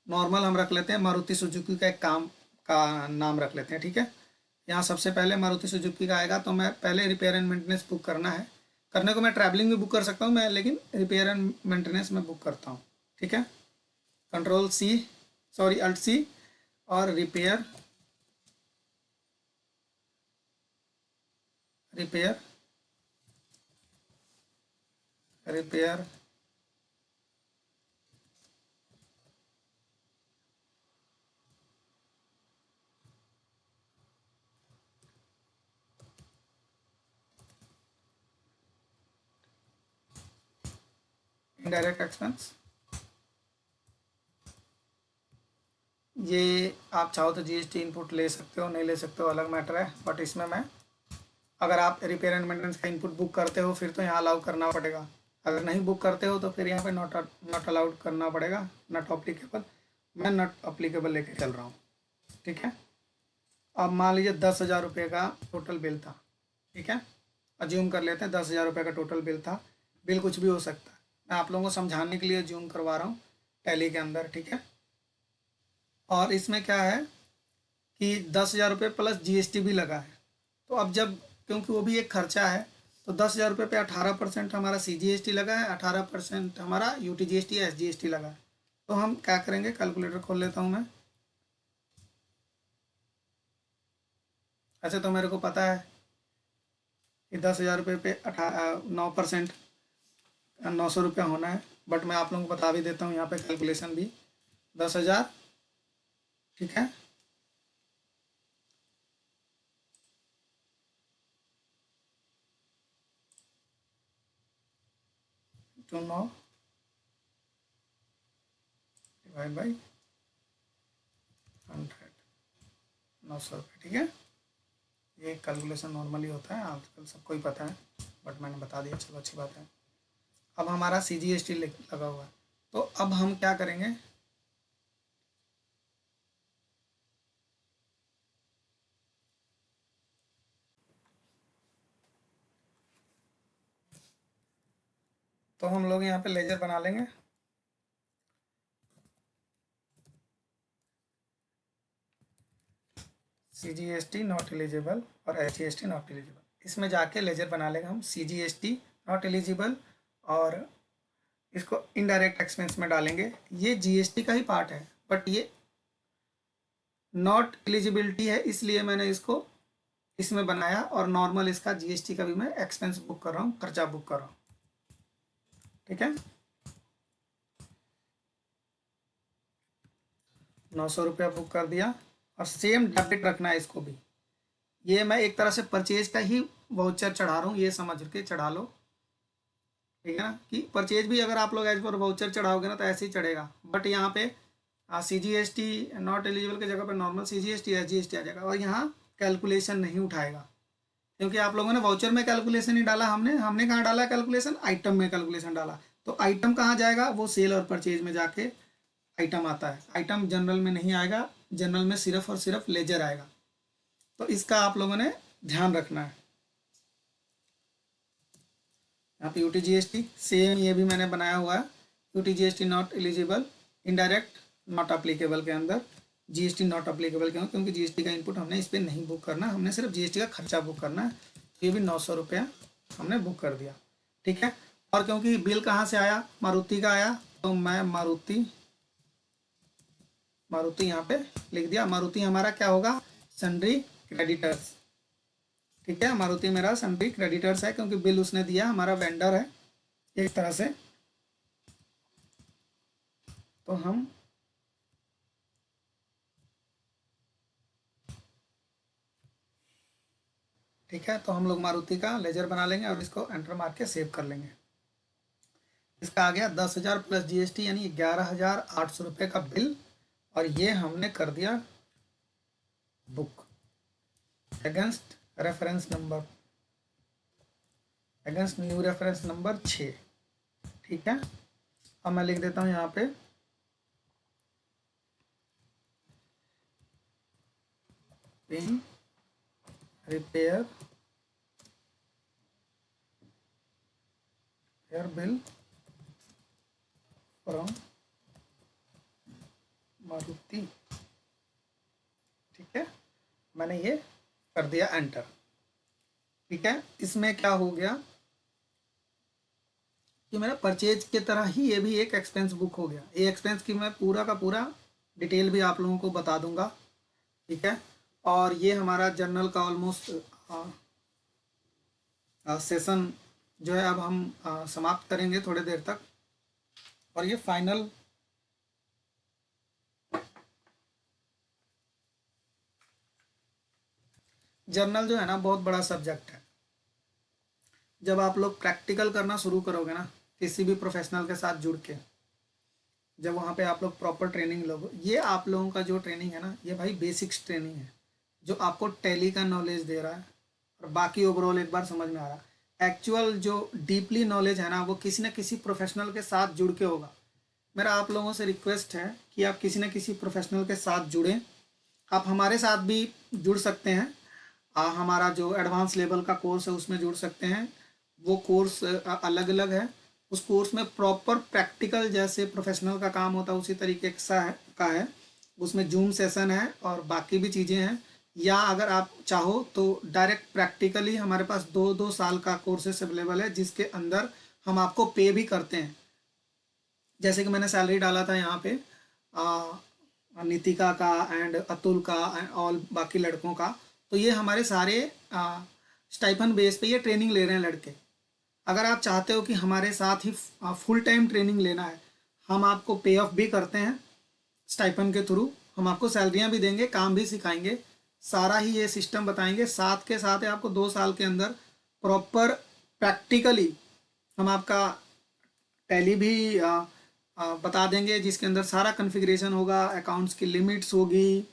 नॉर्मल हम रख लेते हैं, मारुति सुजुकी का एक काम का नाम रख लेते हैं, ठीक है। यहाँ सबसे पहले मारुति सुजुकी का आएगा, तो मैं पहले रिपेयर एंड मेंटेनेंस बुक करना है। करने को मैं ट्रैवलिंग भी बुक कर सकता हूँ मैं, लेकिन रिपेयर एंड मेंटेनेंस में बुक करता हूँ, ठीक है। Control C, sorry alt C, और repair repair repair indirect expense. ये आप चाहो तो जीएसटी इनपुट ले सकते हो, नहीं ले सकते हो अलग मैटर है, बट इसमें मैं, अगर आप रिपेयर एंड मेंटेनेंस का इनपुट बुक करते हो फिर तो यहाँ अलाउ करना पड़ेगा। अगर नहीं बुक करते हो तो फिर यहाँ पे नॉट अलाउड करना पड़ेगा, नॉट अप्लीकेबल। मैं नॉट अप्लीकेबल लेके चल रहा हूँ, ठीक है। अब मान लीजिए 10,000 रुपये का टोटल बिल था, ठीक है। अज्यूम कर लेते हैं 10,000 रुपये का टोटल बिल था। बिल कुछ भी हो सकता है, मैं आप लोगों को समझाने के लिए अज्यूम करवा रहा हूँ टैली के अंदर, ठीक है। और इसमें क्या है कि 10,000 रुपये प्लस जीएसटी भी लगा है। तो अब जब, क्योंकि वो भी एक खर्चा है, तो 10,000 रुपये पे 18% हमारा सीजीएसटी लगा है, 18% हमारा यूटीजीएसटी या एसजीएसटी लगा है। तो हम क्या करेंगे, कैलकुलेटर खोल लेता हूँ मैं। ऐसे तो मेरे को पता है कि 10,000 रुपये पे 9%, 900 रुपया होना है, बट मैं आप लोगों को बता भी देता हूँ यहाँ पे कैलकुलेशन भी। 10,000, ठीक है, टू 9 डिवाइड बाई 100, 900 रुपये, ठीक है। ये कैलकुलेशन नॉर्मली होता है, आजकल सबको ही पता है, बट मैंने बता दिया, चलो अच्छी बात है। अब हमारा सीजीएसटी लगा हुआ है, तो अब हम क्या करेंगे, तो हम लोग यहाँ पे लेजर बना लेंगे। सीजीएसटी नॉट एलिजिबल और एचजीएसटी नॉट एलिजिबल, इसमें जाके लेजर बना लेंगे हम, सीजीएसटी नॉट एलिजिबल, और इसको इनडायरेक्ट एक्सपेंस में डालेंगे। ये जीएसटी का ही पार्ट है, बट ये नॉट एलिजिबिलिटी है, इसलिए मैंने इसको इसमें बनाया, और नॉर्मल इसका जीएसटी का भी मैं एक्सपेंस बुक कर रहा हूँ, खर्चा बुक कर रहा हूँ, ठीक है। 900 रुपया बुक कर दिया, और सेम डेबिट रखना है इसको भी। ये मैं एक तरह से परचेज का ही वाउचर चढ़ा रहा हूँ, ये समझ के चढ़ा लो, ठीक है ना। कि परचेज भी अगर आप लोग एज पर वाउचर चढ़ाओगे ना तो ऐसे ही चढ़ेगा, बट यहाँ पे C G S T not eligible की जगह पे normal C G S T S G S T आ जाएगा, और यहाँ कैलकुलेशन नहीं उठाएगा, क्योंकि आप लोगों ने वाउचर में कैलकुलेशन नहीं डाला, हमने हमने कहाँ डाला कैलकुलेशन, आइटम में कैलकुलेशन डाला। तो आइटम कहाँ जाएगा, वो सेल और परचेज में जाके आइटम आता है। आइटम जनरल में नहीं आएगा, जनरल में सिर्फ और सिर्फ लेजर आएगा। तो इसका आप लोगों ने ध्यान रखना है। यहाँ पे यूटी जी एस टी सेम ये भी मैंने बनाया हुआ है, UT ji S T not eligible, indirect not applicable के अंदर जीएसटी नॉट अप्लीकेबल क्यों, क्योंकि जीएसटी का इनपुट हमने इस पर नहीं बुक करना, हमने सिर्फ जीएसटी का खर्चा बुक करना है। तो ये भी 900 रुपया हमने बुक कर दिया, ठीक है। और क्योंकि बिल कहाँ से आया, मारुति का आया, तो मैं मारुति मारुति यहाँ पे लिख दिया। मारुति हमारा क्या होगा, सन्ड्री क्रेडिटर्स, ठीक है। मारुति मेरा सन्ड्री क्रेडिटर्स है, क्योंकि बिल उसने दिया, हमारा वेंडर है एक तरह से। तो हम ठीक है, तो हम लोग मारुति का लेजर बना लेंगे और इसको एंटर मार के सेव कर लेंगे। इसका आ गया 10,000 प्लस जीएसटी, यानी 11,800 रुपये का बिल, और ये हमने कर दिया book against reference number, against new reference number 6, ठीक है, अब मैं लिख देता हूँ यहाँ पे pin repair bill from Maruti. ठीक है, मैंने ये कर दिया एंटर। ठीक है, इसमें क्या हो गया कि मेरा परचेज की तरह ही ये भी एक एक्सपेंस बुक हो गया। ये एक्सपेंस की मैं पूरा का पूरा डिटेल भी आप लोगों को बता दूंगा। ठीक है, और ये हमारा जर्नल का ऑलमोस्ट सेशन जो है अब हम समाप्त करेंगे थोड़ी देर तक, और ये फाइनल जर्नल जो है ना बहुत बड़ा सब्जेक्ट है। जब आप लोग प्रैक्टिकल करना शुरू करोगे ना किसी भी प्रोफेशनल के साथ जुड़ के, जब वहाँ पे आप लोग प्रॉपर ट्रेनिंग लोगे, ये आप लोगों का जो ट्रेनिंग है ना ये भाई बेसिक्स ट्रेनिंग है जो आपको टैली का नॉलेज दे रहा है, और बाकी ओवरऑल एक बार समझ में आ रहा है। एक्चुअल जो डीपली नॉलेज है ना वो किसी न किसी प्रोफेशनल के साथ जुड़ के होगा। मेरा आप लोगों से रिक्वेस्ट है कि आप किसी न किसी प्रोफेशनल के साथ जुड़ें। आप हमारे साथ भी जुड़ सकते हैं, हमारा जो एडवांस लेवल का कोर्स है उसमें जुड़ सकते हैं। वो कोर्स अलग अलग है, उस कोर्स में प्रॉपर प्रैक्टिकल जैसे प्रोफेशनल का काम होता है उसी तरीके का है। उसमें जूम सेशन है और बाकी भी चीज़ें हैं। या अगर आप चाहो तो डायरेक्ट प्रैक्टिकली हमारे पास 2-2 साल का कोर्सेस अवेलेबल है जिसके अंदर हम आपको पे भी करते हैं। जैसे कि मैंने सैलरी डाला था यहाँ पे नितिका का एंड अतुल का एंड ऑल बाकी लड़कों का, तो ये हमारे सारे स्टाइपन बेस पे ये ट्रेनिंग ले रहे हैं लड़के। अगर आप चाहते हो कि हमारे साथ ही फुल टाइम ट्रेनिंग लेना है, हम आपको पे ऑफ भी करते हैं स्टाइपन के थ्रू। हम आपको सैलरियाँ भी देंगे, काम भी सिखाएंगे, सारा ही ये सिस्टम बताएंगे। साथ के साथ आपको 2 साल के अंदर प्रॉपर प्रैक्टिकली हम आपका टैली भी बता देंगे जिसके अंदर सारा कन्फिग्रेशन होगा, अकाउंट्स की लिमिट्स होगी,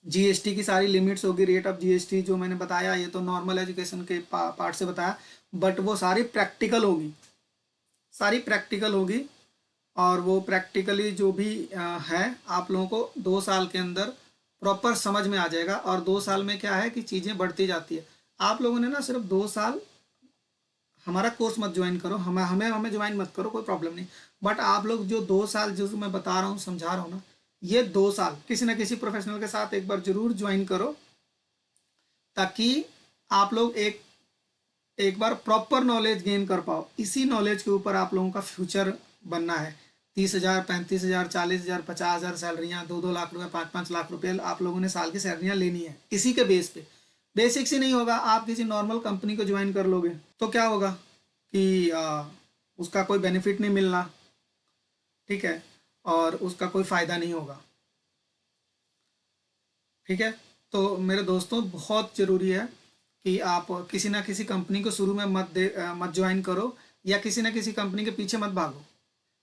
जीएसटी की सारी लिमिट्स होगी, रेट ऑफ जीएसटी जो मैंने बताया ये तो नॉर्मल एजुकेशन के पार्ट से बताया, बट वो सारी प्रैक्टिकल होगी, सारी प्रैक्टिकल होगी। और वो प्रैक्टिकली जो भी है आप लोगों को 2 साल के अंदर प्रॉपर समझ में आ जाएगा। और 2 साल में क्या है कि चीज़ें बढ़ती जाती है। आप लोगों ने ना सिर्फ 2 साल हमारा कोर्स मत ज्वाइन करो, हमें हमें हमें ज्वाइन मत करो, कोई प्रॉब्लम नहीं, बट आप लोग जो 2 साल जो मैं बता रहा हूँ समझा रहा हूँ ना, ये 2 साल किसी न किसी प्रोफेशनल के साथ एक बार जरूर ज्वाइन करो, ताकि आप लोग एक एक बार प्रॉपर नॉलेज गेन कर पाओ। इसी नॉलेज के ऊपर आप लोगों का फ्यूचर बनना है। 30,000, 35,000, 40,000, 50,000 सैलरियाँ, 2-2 लाख रुपए, 5-5 लाख रुपए आप लोगों ने साल की सैलरियाँ लेनी है इसी के बेस पे। बेसिक्स ही नहीं होगा, आप किसी नॉर्मल कंपनी को ज्वाइन कर लोगे तो क्या होगा कि उसका कोई बेनिफिट नहीं मिलना, ठीक है, और उसका कोई फ़ायदा नहीं होगा। ठीक है, तो मेरे दोस्तों बहुत ज़रूरी है कि आप किसी ना किसी कंपनी को शुरू में मत ज्वाइन करो, या किसी ना किसी कंपनी के पीछे मत भागो।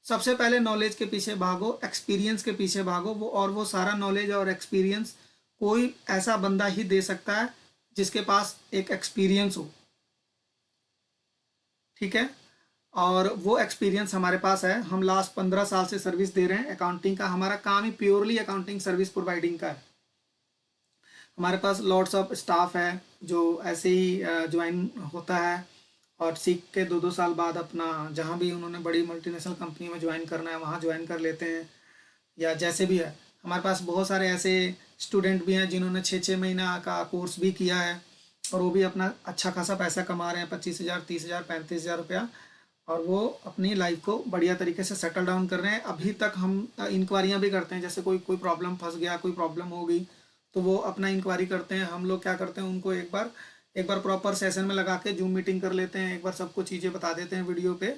सबसे पहले नॉलेज के पीछे भागो, एक्सपीरियंस के पीछे भागो। वो सारा नॉलेज और एक्सपीरियंस कोई ऐसा बंदा ही दे सकता है जिसके पास एक एक्सपीरियंस हो। ठीक है, और वो एक्सपीरियंस हमारे पास है। हम लास्ट 15 साल से सर्विस दे रहे हैं अकाउंटिंग का, हमारा काम ही प्योरली अकाउंटिंग सर्विस प्रोवाइडिंग का है। हमारे पास लॉट्स ऑफ स्टाफ है जो ऐसे ही ज्वाइन होता है और सीख के 2-2 साल बाद अपना जहाँ भी उन्होंने बड़ी मल्टीनेशनल कंपनी में ज्वाइन करना है वहाँ ज्वाइन कर लेते हैं, या जैसे भी है। हमारे पास बहुत सारे ऐसे स्टूडेंट भी हैं जिन्होंने 6-6 महीना का कोर्स भी किया है और वो भी अपना अच्छा खासा पैसा कमा रहे हैं, 25,000, 30,000, 35,000 रुपया, और वो अपनी लाइफ को बढ़िया तरीके से सेटल डाउन कर रहे हैं। अभी तक हम इंक्वायरियाँ भी करते हैं, जैसे कोई कोई प्रॉब्लम फंस गया, कोई प्रॉब्लम हो गई तो वो अपना इंक्वायरी करते हैं। हम लोग क्या करते हैं, उनको एक बार प्रॉपर सेशन में लगा के जूम मीटिंग कर लेते हैं, एक बार सबको चीज़ें बता देते हैं वीडियो पे,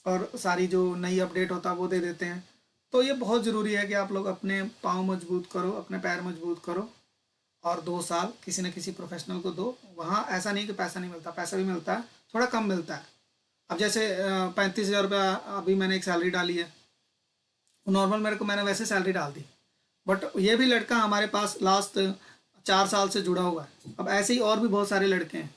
और सारी जो नई अपडेट होता है वो दे देते हैं। तो ये बहुत ज़रूरी है कि आप लोग अपने पाँव मजबूत करो, अपने पैर मजबूत करो, और 2 साल किसी न किसी प्रोफेशनल को दो। वहाँ ऐसा नहीं कि पैसा नहीं मिलता, पैसा भी मिलता है, थोड़ा कम मिलता है। अब जैसे 35,000 रुपया अभी मैंने एक सैलरी डाली है, नॉर्मल मेरे को मैंने वैसे सैलरी डाल दी, बट ये भी लड़का हमारे पास लास्ट 4 साल से जुड़ा हुआ है। अब ऐसे ही और भी बहुत सारे लड़के हैं,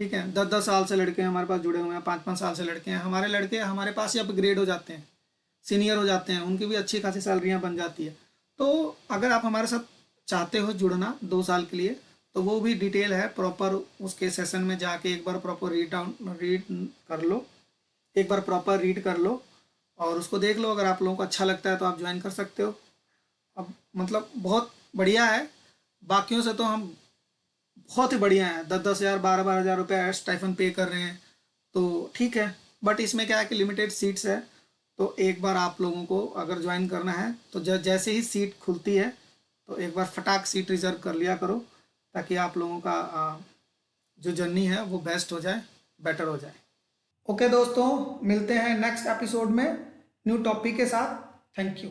ठीक है, 10-10 साल से लड़के हमारे पास जुड़े हुए हैं, 5-5 साल से लड़के हैं। हमारे लड़के हमारे पास ही अपग्रेड हो जाते हैं, सीनियर हो जाते हैं, उनकी भी अच्छी खासी सैलरियाँ बन जाती है। तो अगर आप हमारे साथ चाहते हो जुड़ना 2 साल के लिए, तो वो भी डिटेल है प्रॉपर, उसके सेशन में जाके एक बार प्रॉपर रीड कर लो, एक बार प्रॉपर रीड कर लो और उसको देख लो। अगर आप लोगों को अच्छा लगता है तो आप ज्वाइन कर सकते हो। अब मतलब बहुत बढ़िया है, बाकियों से तो हम बहुत ही बढ़िया है। 10-10 हज़ार, 12-12 हज़ार रुपये स्टाइफन पे कर रहे हैं, तो ठीक है। बट इसमें क्या है कि लिमिटेड सीट्स है, तो एक बार आप लोगों को अगर ज्वाइन करना है तो जैसे ही सीट खुलती है तो एक बार फटाक सीट रिज़र्व कर लिया करो, ताकि आप लोगों का जो जर्नी है वो बेस्ट हो जाए, बेटर हो जाए। ओके दोस्तों, मिलते हैं नेक्स्ट एपिसोड में न्यू टॉपिक के साथ। Thank you.